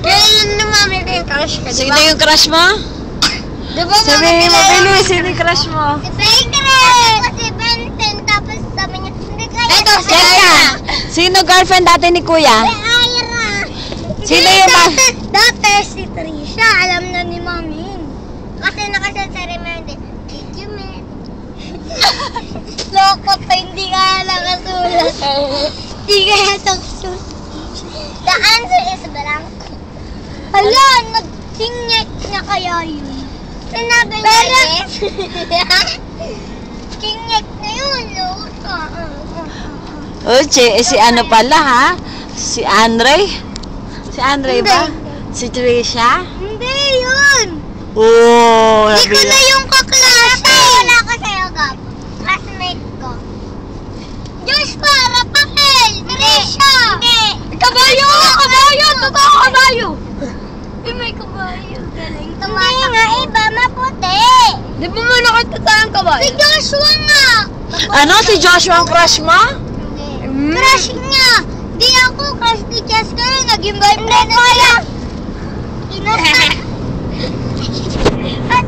Kaya yun yung mami ko yung crush ka, Sino yung crush mo? Diba Sabihin mo, bilis, sino yung crush mo? Si Secret! Kasi Benten, tapos sabi niya, hindi kaya. Ito, si Teka, sino girlfriend dati ni Kuya? Ira. Sino yung Dati si Trisha, alam na ni mami. Kasi nakasal sa remember, thank you, man. Loko pa, hindi kaya nakasulat. Hindi kaya nakasulat. The answer is blank. Hala, nag-singit na kaya yun. Sinabi niya yes. Singit na yun, loko. Si ano pala ha? Si Andre? Si Andre ba? Si Trisha? Hindi yun. Oo, Hindi ko na yung kaklase. Wala ko sa'yo, Gab. Classmate ko. Diyos para Pakel! Trisha! Hindi! Kabayo! Kabayo! Totoo kabayo! May kabayo. Galing. Hindi nga, iba maputi. Di ba mo nakita tayong kabayo? Si Joshua nga! Ano? Si Joshua ang crush mo? Hindi. Crush niya! Di ako, crush ni Jessica yun. Naging boyfriend na sila. At